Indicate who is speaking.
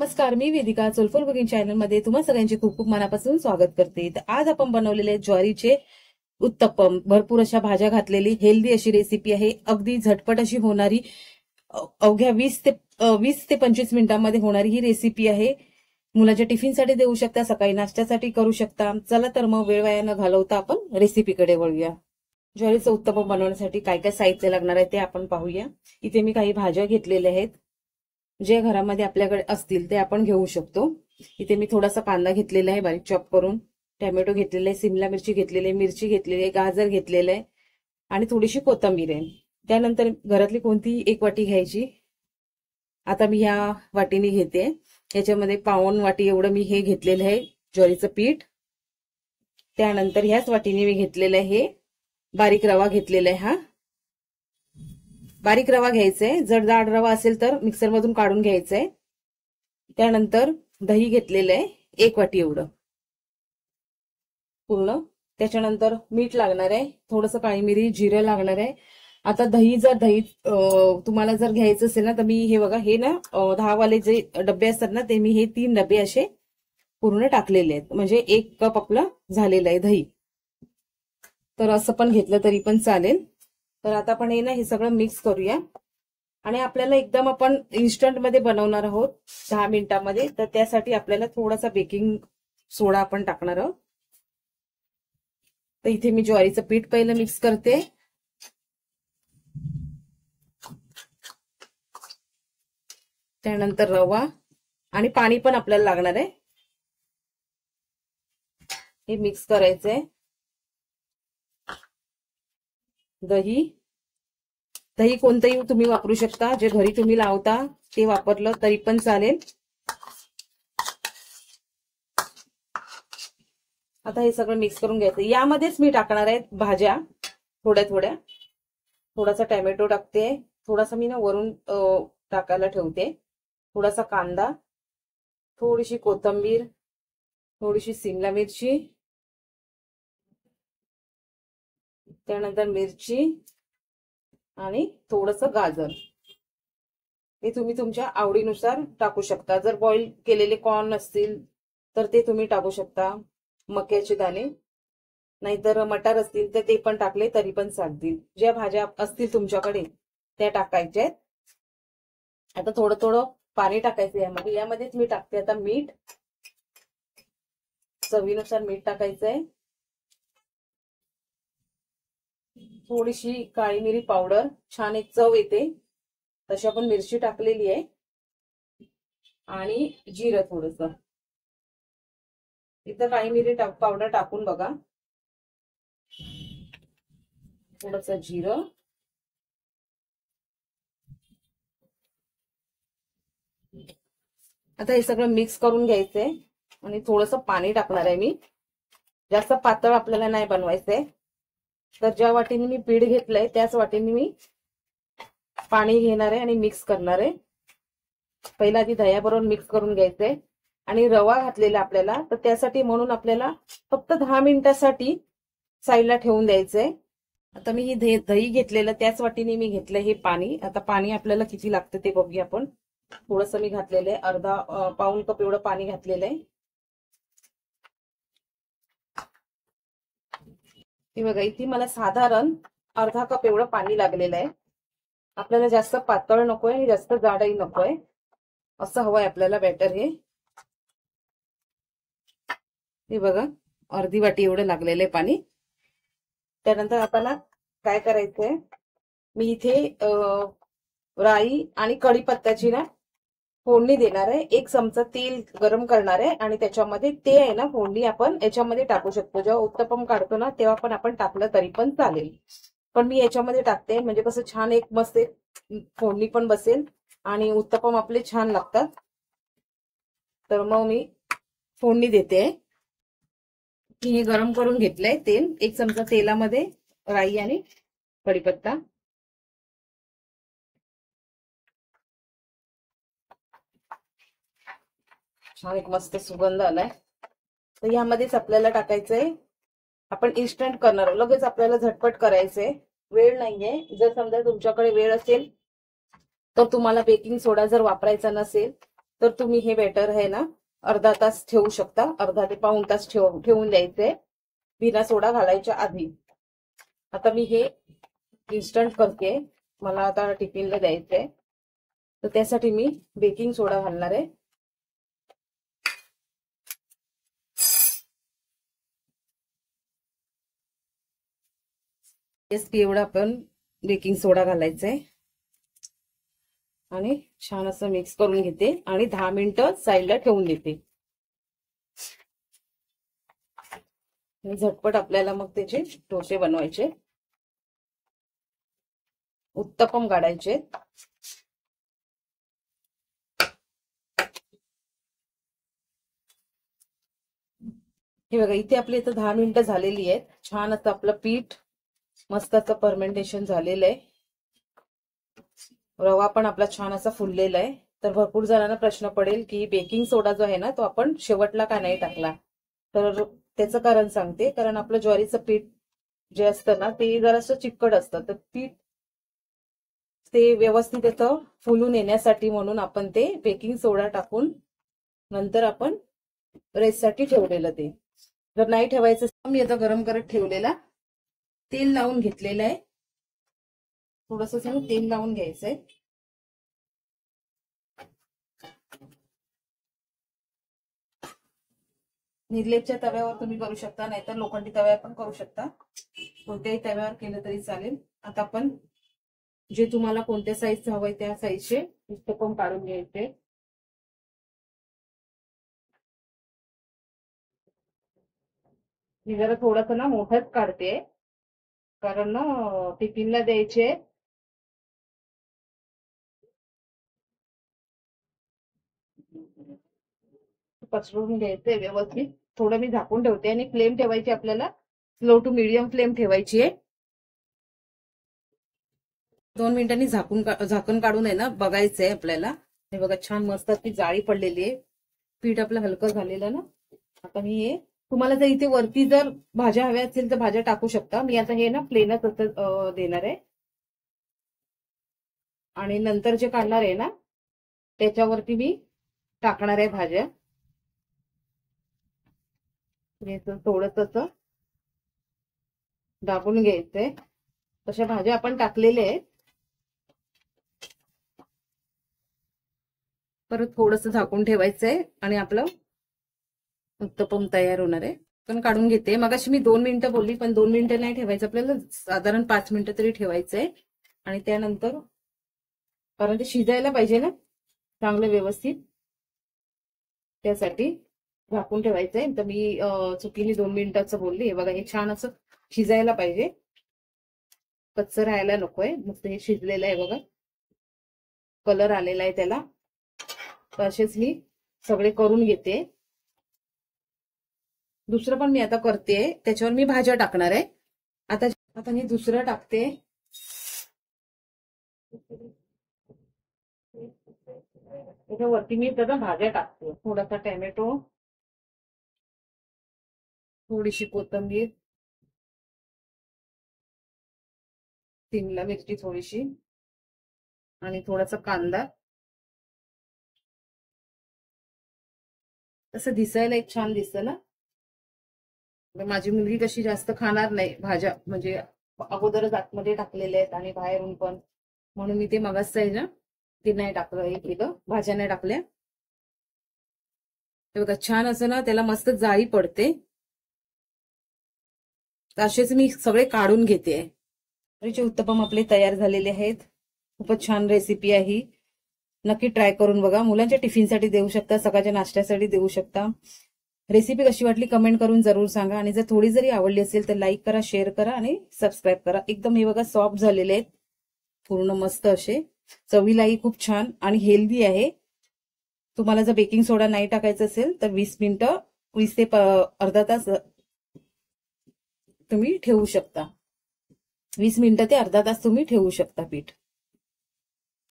Speaker 1: नमस्कार, मी Vedika soulful cooking channel मध्ये तुम्हा सगळ्यांचे खूप खूप मनापासून स्वागत करते। तर आज आपण बनवलेले ज्वारीचे उत्तप्पम, भरपूर अशा भाज्या घातलेली हेल्दी अशी रेसिपी आहे। अगदी झटपट अशी होणारी, अवघ्या 20 ते 25 मिनिटांमध्ये होणारी ही रेसिपी आहे। मुलाच्या टिफिनसाठी देऊ शकता, सकाळी नाश्त्यासाठी करू शकता। चला तर मग वेळ वाया न घालवता आपण रेसिपीकडे वळूया। ज्वारीचं उत्तप्पम बनवण्यासाठी काय काय साहित्य लागणार आहे ते आपण पाहूया। इथे मी काही भाज्या घेतलेल्या आहेत, जे घरामध्ये आपल्याकडे असतील ते आपण घेऊ शकतो। इथे मी थोडासा कांदा घेतलेला आहे बारीक चॉप करून, टोमॅटो घेतलेला आहे, सिमला मिरची घेतलेली आहे, मिरची घेतलेली आहे, गाजर घेतलेलं आहे आणि थोडीशी कोथिंबीर आहे। त्यानंतर घरातली कोणतीही एक वाटी घ्यायची। आता मी ह्या वाटीने घेते, याच्यामध्ये पाऊण वाटी एवढं मी हे घेतलेलं आहे ज्वारीचं पीठ। त्यानंतर ह्याच वाटीने मी घेतलेलं आहे बारीक रवा घेतलेला आहे। हा बारीक रवा घ्यायचा आहे, जर जाड रवा असेल तर मिक्सर मधून काढून घ्यायचा आहे। त्यानंतर दही घेतलेलं आहे 1 वाटी एवढं पूर्ण। त्याच्यानंतर मीठ लागणार आहे, थोडंसं काळी मिरी, जिरं लागणार आहे। आता दही तुम्हाला जर घ्यायचं असेल ना, तर मी हे बघा, हे ना 10 वाले जे डबे असतात ना, ते मी हे 3 डबे असे पूर्ण टाकलेले आहेत, म्हणजे 1 कप आपलं झालेलं आहे दही। तर असं पण घेतलं तरी पण चालेल। तर आता आपण हे ना हे सगळं मिक्स करूया, आणि आपल्याला एकदम आपण इन्स्टंट मध्ये बनवणार आहोत 10 मिनिटांमध्ये, तर त्यासाठी आपल्याला थोडासा बेकिंग सोडा आपण टाकणार आहोत। तर इथे मी ज्वारीचं पीठ पहिलं मिक्स करते, त्यानंतर रवा आणि पाणी पण आपल्याला लागणार आहे। हे मिक्स करायचंय। दही कोणतंही तुम्ही वापरू शकता, जे घरी तुम्ही लावता ते वापरलं तरी पण चालेल। आता हे सगळं मिक्स करून घ्यायचं। यामध्येच मी टाकणार आहे भाज्या थोड्या थोड्या, थोडासा टोमॅटो टाकते, थोडासा मी ना वरून टाकायला ठेवते, थोडासा कांदा, थोडीशी कोथिंबीर, थोडीशी सिमला मिरची, त्यानंतर मिरची आणि थोडंसं गाजर। हे तुम्ही तुमच्या आवडीनुसार टाकू शकता। जर बॉईल केलेले कॉर्न असतील तर ते तुम्ही टाकू शकता, मक्याचे दाणे, नाहीतर मटार असतील तर ते पण टाकले तरी पण चालतील। ज्या भाज्या असतील तुमच्याकडे त्या टाकायच्या आहेत। आता थोडं थोडं पाणी टाकायचं यामध्ये। यामध्येच मी टाकते आता मीठ, चवीनुसार मीठ टाकायचंय, थोडीशी काळी मिरी पावडर, छान एक चव येते तशी आपण मिरची टाकलेली आहे, आणि जिरं थोडंसं। इथं काळी मिरी पावडर टाकून बघा, थोडंसं जिरं, आता हे सगळं मिक्स करून घ्यायचंय, आणि थोडंसं पाणी टाकणार आहे मी। जास्त पातळ आपल्याला नाही बनवायचंय, तर ज्या वाटीने मी पीठ घेतलंय त्याच वाटीने मी पाणी घेणार आहे आणि मिक्स करणार आहे। पहिला आधी दह्याबरोबर मिक्स करून घ्यायचंय, आणि रवा घातलेला आपल्याला, तर त्यासाठी म्हणून आपल्याला फक्त 10 मिनिटासाठी साईडला ठेवून द्यायचंय। आता मी ही दही घेतलेलं त्याच वाटीने मी घेतलंय हे पाणी। आता पाणी आपल्याला किती लागतं ते बघूया आपण। थोडंसं मी घातलेलं आहे, पाऊण कप एवढं पाणी घातलेलं आहे। हे बघा, इथे मला साधारण अर्धा कप एवढं पाणी लागलेलं आहे। आपल्याला जास्त पातळ नकोय आणि जास्त जाडही नकोय, असं हवंय आपल्याला बॅटर हे बघा, अर्धी वाटी एवढं लागलेलं आहे पाणी। त्यानंतर आपल्याला काय करायचंय, मी इथे राई आणि कढीपत्त्याची ना फोडणी देणार आहे। 1 चमचा तेल गरम करणार आहे, आणि त्याच्यामध्ये ते आहे ना फोडणी आपण याच्यामध्ये टाकू शकतो। जेव्हा उत्तप्पम काढतो ना तेव्हा पण आपण टाकलं तरी पण चालेल, पण मी याच्यामध्ये टाकते, म्हणजे कसं छान एक मस्त फोडणी पण बसेल आणि उत्तप्पम आपले छान लागतात। तर मग मी फोडणी देते। हे गरम करून घेतलंय तेल, 1 चमचा तेलामध्ये राई आणि कढीपत्ता, छान एक मस्त सुगंध आलाय। तर यामध्येच आपल्याला टाकायचंय, आपण इन्स्टंट करणार, लगेच आपल्याला झटपट करायचंय, वेळ नाहीये। जर समजा तुमच्याकडे वेळ असेल तर तुम्हाला बेकिंग सोडा जर वापरायचा नसेल तर तुम्ही हे बॅटर आहे ना अर्धा तास ठेवू शकता, अर्धा ते पाऊण तास ठेवून द्यायचंय बिना सोडा घालायच्या आधी. आता मी हे इन्स्टंट करते, मला आता टिफिनला द्यायचंय, तर त्यासाठी मी बेकिंग सोडा घालणार आहे. एवढा आपण बेकिंग सोडा घालायचंय आणि छान असं मिक्स करून घेते आणि 10 मिनिटं साईडला ठेवून देते. झटपट आपल्याला मग त्याचे डोसे बनवायचे, उत्तपम काढायचे. हे बघा इथे आपले इथं 10 मिनिटं झालेली आहेत. छान असं आपलं पीठ मस्त असं फर्मेंटेशन झालेलं आहे. रवा पण आपला छान असा फुललेला आहे. तर भरपूर जणांना प्रश्न पडेल की बेकिंग सोडा जो आहे ना तो आपण शेवटला का नाही टाकला, तर त्याचं कारण सांगते. कारण आपलं ज्वारीचं पीठ जे असतं ना ते जरासं चिकट असतं, तर पीठ ते व्यवस्थित येतं फुलून येण्यासाठी म्हणून आपण ते बेकिंग सोडा टाकून नंतर आपण रेस्टसाठी ठेवलेलं. ते जर नाही ठेवायचं, मी आता गरम करत ठेवलेला तेल लावून घेतलेलं आहे. थोडस तेल लावून घ्यायचंय. निर्लेपच्या तव्यावर तुम्ही करू शकता, नाहीतर लोखंडी तव्यावर पण करू शकता. कोणत्याही तव्यावर केलं तरी चालेल. आता आपण जे तुम्हाला कोणत्या साईजचं हवंय त्या साईजचे उत्तपम काढून घ्यायचे. मी जरा थोडंसं ना मोठंच काढते, कारण ना टिफिनला द्यायचे. पसरवून घ्यायचंय व्यवस्थित. थोडं मी झाकून ठेवते आणि फ्लेम ठेवायची आपल्याला स्लो टू मीडियम फ्लेम ठेवायची आहे. 2 मिनिटांनी झाकण काढून आहे ना बघायचंय आपल्याला. हे बघा छान मस्त ती जाळी पडलेली आहे, पीठ आपलं हलकं झालेलं ना. आता मी हे तुम्हाला जर इथे वरती जर भाज्या हव्या असतील तर भाज्या टाकू शकता. मी आता हे ना प्लेनच असं देणार आहे आणि नंतर जे काढणार आहे ना त्याच्यावरती मी टाकणार आहे भाज्या. थोडंसं दाबून घ्यायचंय. तशा भाज्या आपण टाकलेल्या आहेत. परत थोडंसं झाकून ठेवायचंय आणि आपलं उत्तपम तयार होणार आहे. पण काढून घेते. मगाशी मी 2 मिनिटं बोलली, पण 2 मिनिटं नाही ठेवायचं आपल्याला, साधारण 5 मिनिटं तरी ठेवायचंय. आणि त्यानंतर कारण ते शिजायला पाहिजे ना चांगलं व्यवस्थित, त्यासाठी झाकून ठेवायचंय. तर मी चुकीने 2 मिनिटाचं बोलली. हे बघा हे छान असं शिजायला पाहिजे, कच्चं राहायला नकोय. मस्त हे शिजलेलं आहे बघा, कलर आलेला आहे त्याला. तर असेच मी सगळे करून घेते. दुसरं पण मी आता करते, त्याच्यावर मी भाज्या टाकणार आहे. आता मी दुसरं टाकते. त्याच्यावरती मी त्याचा भाज्या टाकते. थोडासा टॅमॅटो, थोडीशी कोथिंबीर, शिमला मिरची थोडीशी आणि थोडासा कांदा. तसं दिसायला एक छान दिसतं ना. माझी मुलगी कशी जास्त खाणार नाही भाज्या, म्हणजे अगोदरच आतमध्ये टाकलेले आहेत आणि बाहेरून पण, म्हणून मी ते मगाच आहे ना ते नाही टाकलं, 1 किलो भाज्या नाही टाकल्या. हे बघा छान असं ना त्याला मस्त जाळी पडते. असेच मी सगळे काढून घेते. ज्वारीचे उत्तपम आपले तयार झालेले आहेत. खूपच छान रेसिपी आहे, नक्की ट्राय करून बघा. मुलांच्या टिफिनसाठी देऊ शकता, सकाळच्या नाश्त्यासाठी देऊ शकता. रेसिपी कशी वाटली कमेंट करून जरूर सांगा. आणि जर थोडी जरी आवडली असेल तर लाईक करा, शेअर करा आणि सबस्क्राईब करा. एकदम हे बघा सॉफ्ट झालेले आहेत पूर्ण, मस्त असे. चवीलाही खूप छान आणि हेल्दी आहे. तुम्हाला जर बेकिंग सोडा नाही टाकायचा असेल तर 20 मिनिटं 20 ते अर्धा तास तुम्ही ठेवू शकता. 20 मिनिटं ते अर्धा तास तुम्ही ठेवू शकता पीठ.